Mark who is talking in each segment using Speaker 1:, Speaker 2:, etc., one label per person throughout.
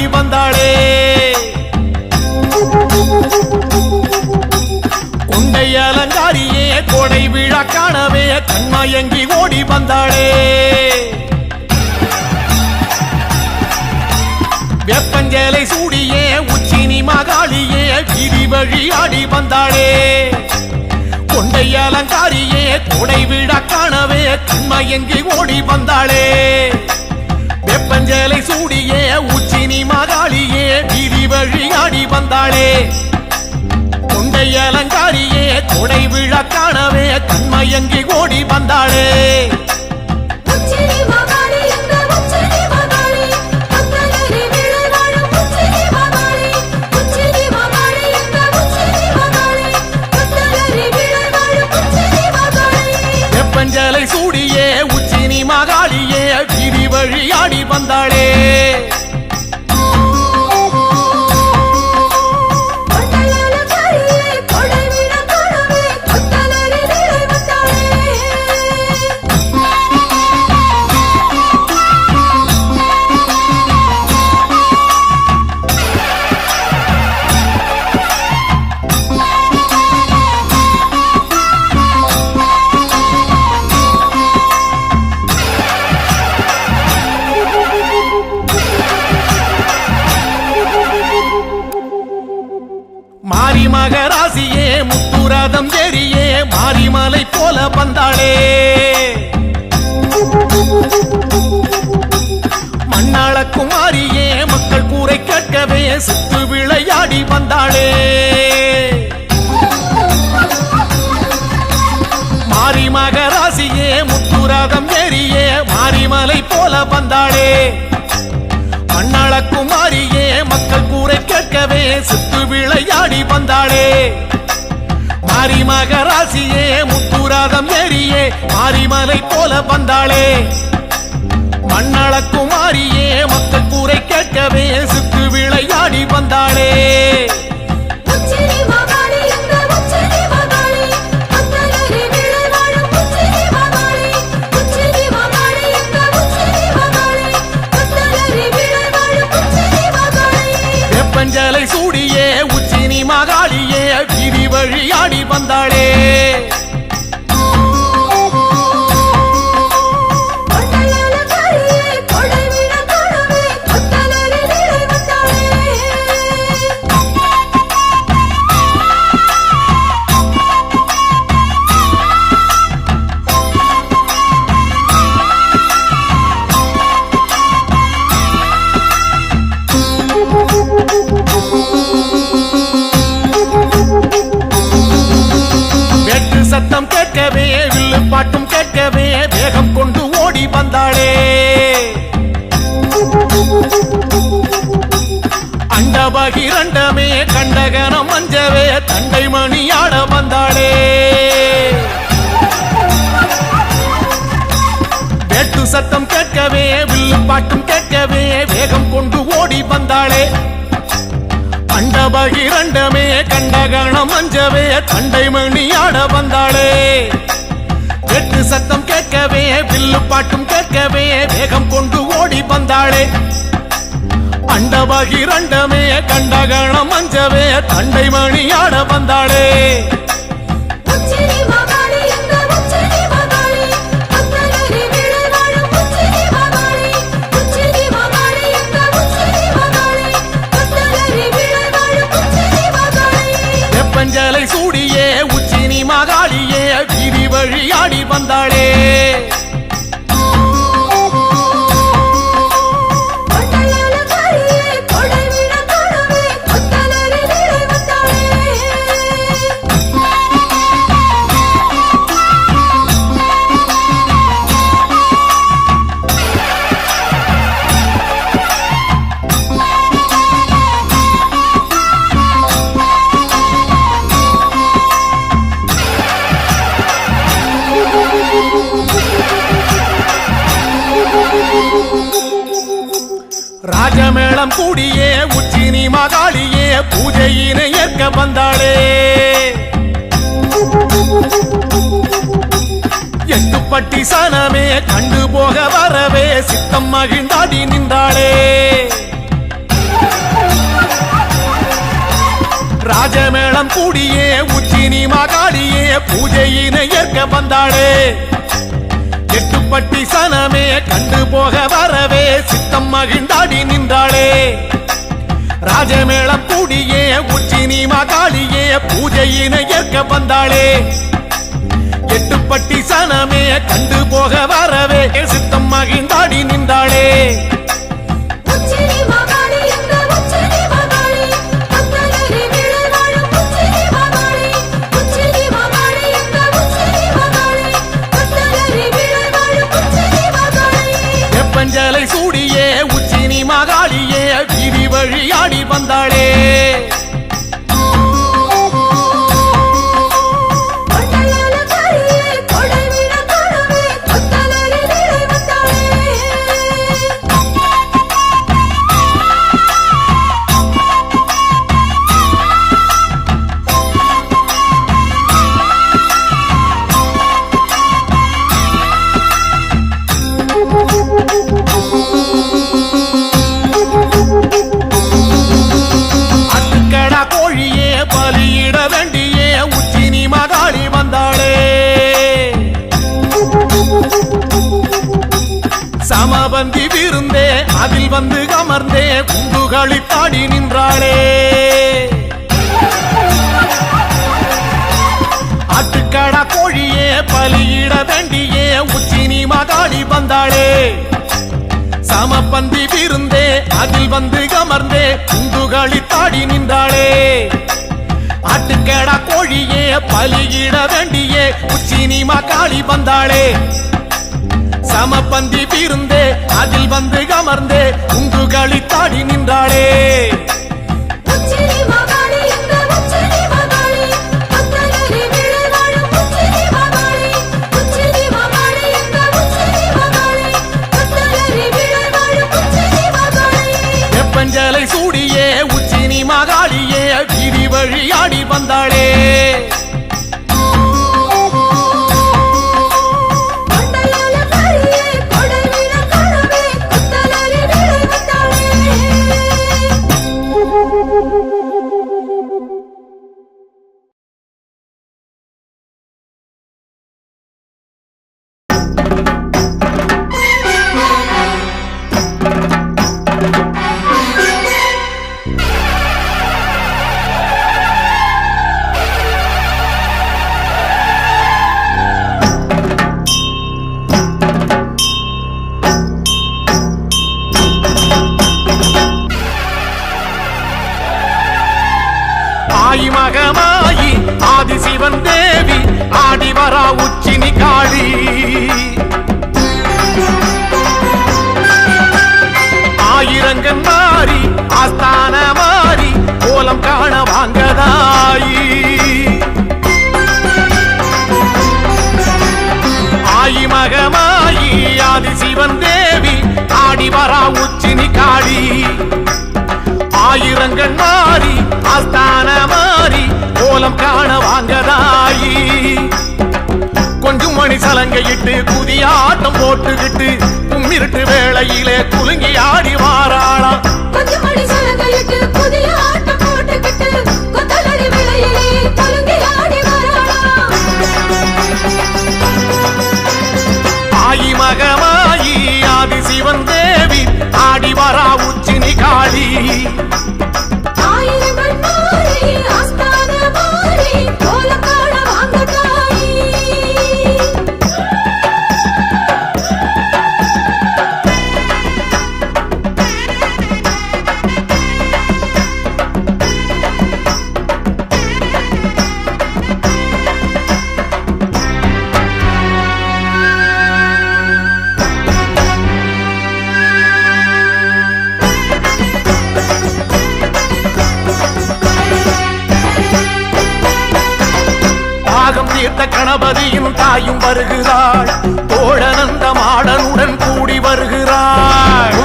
Speaker 1: ஆடி வந்தாளே கொண்டை அலங்காரியே கோடை விழா காணவே கண்மயங்கி ஓடி வந்தாளே வெப்பஞ்சேலை சூடியே உச்சினி மகாளியே வீதி வழி ஆடி வந்தாளே கொண்டை அலங்காரியே கோடை விழா காணவே கண்மயங்கி ஓடி வந்தாளே வெப்பஞ்சேலை சூடியே உச்சினி மகாளியே வீதி வழி ஆடி வந்தாளே கொண்டை அலங்காரியே கோடை விழா காணவே கண்மயங்கி ஓடி வந்தாளே வெப்பஞ்சேலை சூடியே உச்சினி மகாளியே வீதி வழி ஆடி வந்தாளே மாரி மகராசியே முத்துரதம் ஏறியே மாரிமலை போல வந்தாளே மண்ணாள குமாரியே மக்கள் கூரை கேட்கவே சுத்து விளையாடி வந்தாளே மாரி மகராசியே முத்துரதம் ஏறியே மாரிமலை போல வந்தாளே மண்ணாள குமாரியே மக்கள் கூரை கேட்கவே சுத்து விளையாடி வந்தாளே மாரி மகராசியே முத்துரதம் ஏறியே மாரிமலை போல வந்தாளே மண்ணாள குமாரியே மக்கள் கூரை கேட்கவே சுத்து விளையாடி வந்தாளே வெப்பஞ்சேலை சூடியே உச்சினி மகாளியே வீதி வழி ஆடி வந்தாளே சத்தம் கேட்கவே வில்லு பாட்டும் கேட்கவே வேகம் கொண்டு ஓடி வந்தாளே அண்டபகிரண்டமே கண்டகனம் அஞ்சவே தண்டை மணி ஆட வந்தாளே வேட்டு சத்தம் கேட்கவே வில்லு பாட்டும் கேட்கவே வேகம் கொண்டு ஓடி வந்தாளே அண்டபகிரண்டமே கண்டகணம் அஞ்சவே தண்டை மணி ஆட வந்தாளே வெட்டு சத்தம் கேட்கவே வில்லு பாட்டும் கேட்கவே வேகம் கொண்டு ஓடி வந்தாளே அண்டபகிரண்டமே கண்டகணம் அஞ்சவே தண்டை மணி ஆட வந்தாளே வெப்பஞ்சேலை சூடியே உச்சினி மகாளியே வீதி வழி ஆடி வந்தாளே ராஜமேளம் கூடியே உச்சினி மகாளியே பூஜையினை ஏற்க வந்தாளே எட்டுப்பட்டி சனமே கண்டு போக வரவே சித்தம் மகிழ்ந்தாடி நின்றாளே வந்தாளே. எட்டுப்பட்டி சனமே கண்டு போக வரவே சித்தம் மகிழ்ந்தாடி நின்றாளே. ராஜமேளம் கூடியே உச்சினி மகாளியே பூஜையினை ஏற்க வந்தாளே. எட்டுப்பட்டி சனமே கண்டு போக வரவே சித்தம் மகிழ்ந்தாடி நின்றாளே. வெப்பஞ்சலை சூடியே உச்சினி மகாளியே வீதி வழியாடி வந்தாளே. சமபந்தி விருந்தே அதில் வந்து அமர்ந்தே குண்டுகளி பாடி நின்றாளே. ஆட்டுக்கடா கோழியே பலியிட வேண்டியே உச்சினி மகாளி வந்தாளே. சமபந்தி விருந்தே அதில் வந்து அமர்ந்தே குண்டுகளி பாடி நின்றாளே. ஆட்டுக்கடா கோழியே பலியிட வேண்டியே உச்சினி மகாளி வந்தாளே. சமபந்தி விருந்தே அதில் வந்து அமர்ந்தே குண்டுகளி தாடி நின்றாளே. வெப்பஞ்சலை சூடியே உச்சினி மகாளியே வீதி வழியாடி வந்தாளே. மகமாயி ஆதிசிவன் தேவி ஆடிவரா உச்சினி காளி. ஆயிரங்கன் மாறி ஆஸ்தான மாறி கோலம் காண வாங்கதாயி. ஆயி மகமாயி ஆதிசிவன் தேவி ஆடிவரா உச்சினி காளி. ஆயிரங்கன் மாறி ஆஸ்தான மாறி கோலம் காண வாங்கதாயி. கொஞ்சம் மணி சலங்கையிட்டு புதியாட்டம் போட்டுக்கிட்டு கும்மிருட்டு வேளையிலே குலுங்கி ஆடி வாராளா. ஆயி மகமாயி ஆதிசிவன் தேவி ஆடி வரா உச்சினி காளி. தீர்த்த கணபதியும் தாயும் வருகிறாள். தோழனந்த மாடனுடன் கூடி வருகிறாள்.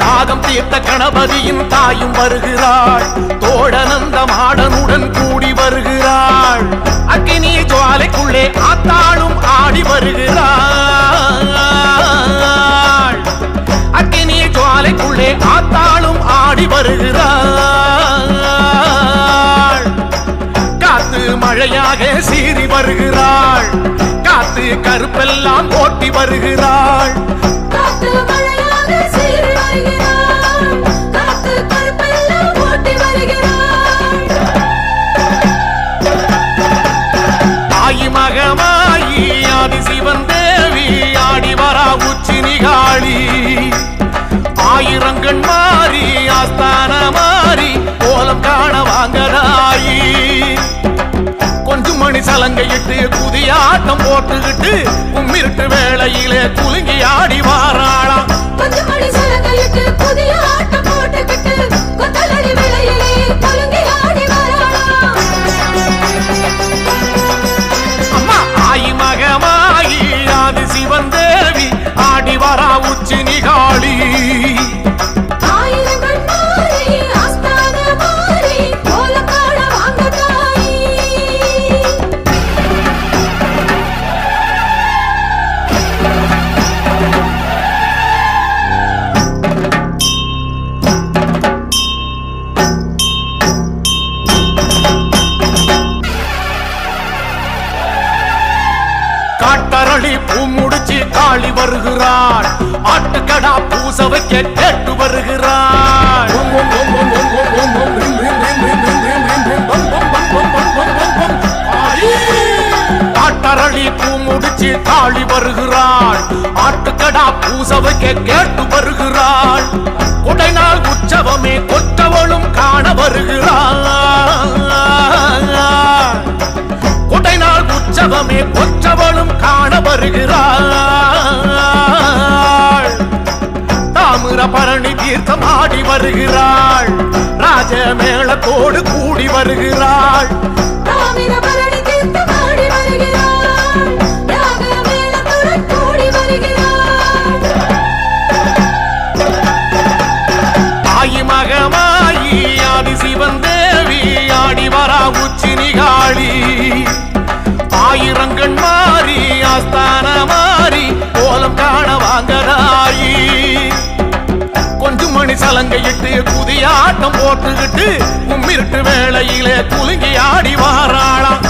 Speaker 1: தாகம் தீர்த்த கணபதியும் தாயும் வருகிறாள். தோழனந்த மாடனுடன் கூடி வருகிறாள். அக்கினி ஜுவாலைக்குள்ளே ஆத்தாளும் ஆடி வருகிறாள். அக்கினி ஜுவாலைக்குள்ளே ஆத்தாளும் ஆடி வருகிறாள். கருப்பெல்லாம் ஓட்டி வருகிறாள். ஆயி மகமாயி ஆதி சிவன் தேவி ஆடி வரா உச்சி நிகாளி. ஆயிரங்கண் மாறி ஆஸ்தான மாறி கோலம் காண வாங்கதாயி. கொஞ்சம் மணி சலங்கையிட்டு புதியாட்டம் போட்டுக்கிட்டு கும்மிருட்டு வேளையிலே குலுங்கி ஆடி வாராளாம். அம்மா ஆயி மகமாயி ஆதி சிவன் தேவி ஆடி வரா உச்சி நிகாளி. காட்டரளி பூ முடிச்சு காளி வருகிறாள். ஆட்டுக்கடா பூச வைக்க கேட்டு வருகிறாள். காட்டரளி பூ முடிச்சு காளி வருகிறாள். ஆட்டுக்கடா பூச வைக்க கேட்டு வருகிறாள். கொடைநாள் உற்சவமே கொற்றவளும் காண வருகிறாள். கொடைநாள் உற்சவமே கொற்றவளும் காண வருகிறாள். தாமிர பரணி தீர்த்தம் ஆடி வருகிறாள். ராஜ மேளத்தோடு கூடி வருகிறாள். ஆயி மகமாயி ஆதி சிவன் தேவி ஆடி வரா உச்சி நிகாளி. ஆயிரங்கண் மாறி ஆஸ்தான மாறி கோலம் காண வாங்கதாயி. கொஞ்சம் மணி சலங்கையிட்டு புதியாட்டம் போட்டுக்கிட்டு கும்மிருட்டு வேளையிலே குலுங்கி ஆடி வாராளாம்.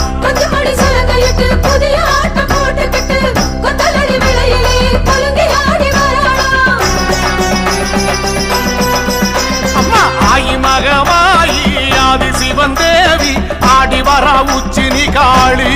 Speaker 1: அம்மா ஆயி மகமாயி ஆதி சிவன் தேவி ஆடி வரா உச்சி நிகாளி.